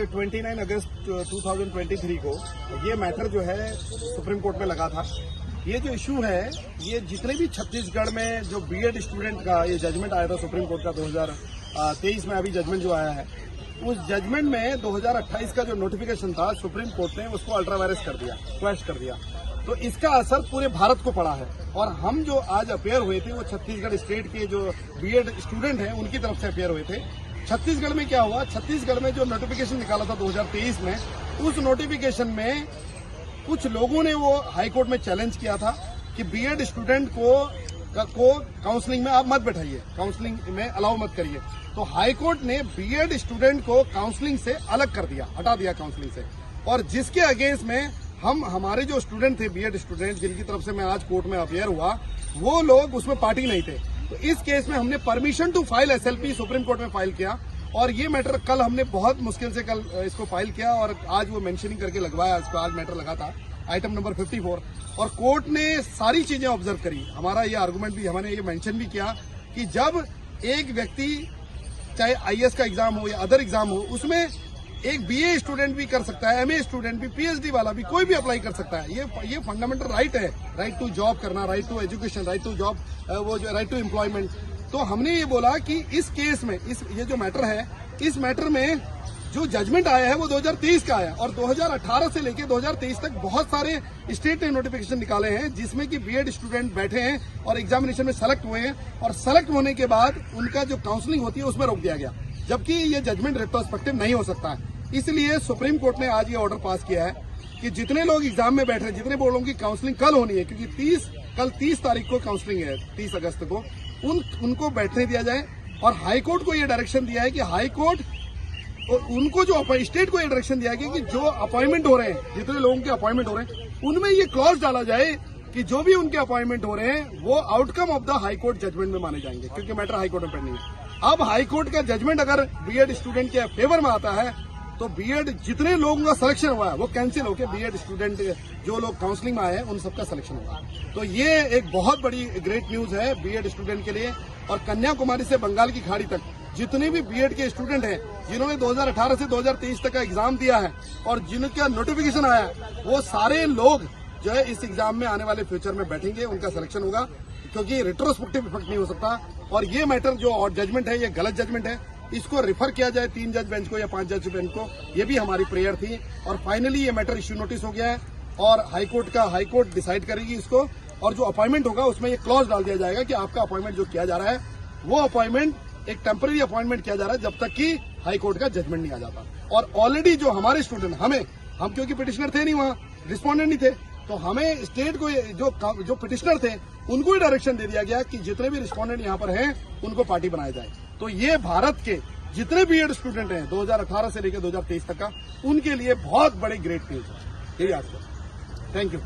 29 अगस्त 2023 को ये मैटर जो है सुप्रीम कोर्ट में लगा था। ये जो इशू है, ये जितने भी छत्तीसगढ़ में जो बीएड स्टूडेंट का ये जजमेंट आया था सुप्रीम कोर्ट का 2023 में अभी जजमेंट जो आया है, उस जजमेंट में 2028 का जो नोटिफिकेशन था सुप्रीम कोर्ट ने उसको अल्ट्रा वायरस कर दिया, क्वैश कर दिया। तो इसका असर पूरे भारत को पड़ा है। और हम जो आज अपेयर हुए थे वो छत्तीसगढ़ स्टेट के जो बीएड स्टूडेंट हैं उनकी तरफ से अपेयर हुए थे। छत्तीसगढ़ में क्या हुआ, छत्तीसगढ़ में जो नोटिफिकेशन निकाला था 2023 में, उस नोटिफिकेशन में कुछ लोगों ने वो हाईकोर्ट में चैलेंज किया था कि बीएड स्टूडेंट को काउंसलिंग में आप मत बैठाइए, काउंसलिंग में अलाउ मत करिए। तो हाईकोर्ट ने बीएड स्टूडेंट को काउंसलिंग से अलग कर दिया, हटा दिया काउंसलिंग से। और जिसके अगेंस्ट में हमारे जो स्टूडेंट थे, बीएड स्टूडेंट जिनकी तरफ से मैं आज कोर्ट में अपेयर हुआ, वो लोग उसमें पार्टी नहीं थे। तो इस केस में हमने permission to file SLP supreme court में फाइल किया। और ये मैटर कल हमने बहुत मुश्किल से कल इसको फाइल किया और आज वो मेंशनिंग करके लगवाया। इसको आज मैटर लगा था आइटम नंबर 54 और कोर्ट ने सारी चीजें ऑब्जर्व करी। हमारा ये आर्गुमेंट भी, हमने ये मेंशन भी किया कि जब एक व्यक्ति चाहे आईएएस का एग्जाम हो या अदर एग्जाम हो, उसमें एक बीए स्टूडेंट भी कर सकता है, एमए स्टूडेंट भी, पीएचडी वाला भी, कोई भी अप्लाई कर सकता है। ये फंडामेंटल राइट है, राइट टू जॉब करना, right to education, right to job, वो जो राइट टू एम्प्लॉयमेंट। तो हमने ये बोला कि इस केस में ये जो मैटर है, इस मैटर में जो जजमेंट आया है वो 2023 का आया और 2018 से लेकर 2023 तक बहुत सारे स्टेट ने नोटिफिकेशन निकाले हैं जिसमें कि बीएड स्टूडेंट बैठे हैं और एग्जामिनेशन में सेलेक्ट हुए हैं और सेलेक्ट होने के बाद उनका जो काउंसलिंग होती है उसमें रोक दिया गया, जबकि ये जजमेंट रेट्रोस्पेक्टिव नहीं हो सकता है। इसलिए सुप्रीम कोर्ट ने आज ये ऑर्डर पास किया है कि जितने लोग एग्जाम में बैठ रहे हैं, जितने बोर्डों की काउंसलिंग कल होनी है, क्योंकि कल 30 तारीख को काउंसलिंग है, 30 अगस्त को, उनको बैठने दिया जाए। और हाईकोर्ट को ये डायरेक्शन दिया है कि हाईकोर्ट और उनको जो स्टेट को ये डायरेक्शन दिया गया कि जो अपॉइंटमेंट हो रहे हैं, जितने लोगों के अपॉइंटमेंट हो रहे हैं, उनमें ये क्लॉज डाला जाए कि जो भी उनके अपॉइंटमेंट हो रहे हैं वो outcome of the high court judgement में माने जाएंगे, क्योंकि मैटर हाईकोर्ट में पेंडिंग है। अब हाईकोर्ट का जजमेंट अगर बीएड स्टूडेंट के फेवर में आता है तो बीएड जितने लोगों का सिलेक्शन हुआ है वो कैंसिल होकर बीएड स्टूडेंट जो लोग काउंसलिंग में आए हैं उन सबका सिलेक्शन होगा। तो ये एक बहुत बड़ी ग्रेट न्यूज है बीएड स्टूडेंट के लिए। और कन्याकुमारी से बंगाल की खाड़ी तक जितने भी बीएड के स्टूडेंट हैं जिन्होंने 2018 से 2023 तक का एग्जाम दिया है और जिनका नोटिफिकेशन आया है, वो सारे लोग जो है इस एग्जाम में आने वाले फ्यूचर में बैठेंगे, उनका सिलेक्शन होगा, क्योंकि रेट्रोस्पेक्टिव इफेक्ट नहीं हो सकता। और ये मैटर जो जजमेंट है ये गलत जजमेंट है, इसको रिफर किया जाए 3 जज बेंच को या 5 जज बेंच को, ये भी हमारी प्रेयर थी। और फाइनली ये मैटर इश्यू नोटिस हो गया है और हाईकोर्ट डिसाइड करेगी इसको। और जो अपॉइंटमेंट होगा उसमें ये क्लॉज डाल दिया जाएगा कि आपका अपॉइंटमेंट जो किया जा रहा है वो अपॉइंटमेंट एक टेम्पररी अपॉइंटमेंट किया जा रहा है जब तक कि हाईकोर्ट का जजमेंट नहीं आ जाता। और ऑलरेडी जो हमारे स्टूडेंट हम क्योंकि पिटिशनर थे नहीं, वहां रिस्पोंडेंट नहीं थे, तो हमें स्टेट को जो पिटिशनर थे उनको ही डायरेक्शन दे दिया गया कि जितने भी रिस्पोंडेंट यहाँ पर हैं उनको पार्टी बनाया जाए। तो ये भारत के जितने बीएड स्टूडेंट हैं 2018 से लेकर 2023 तक का, उनके लिए बहुत बड़ी ग्रेट न्यूज है। यही आपको थैंक यू।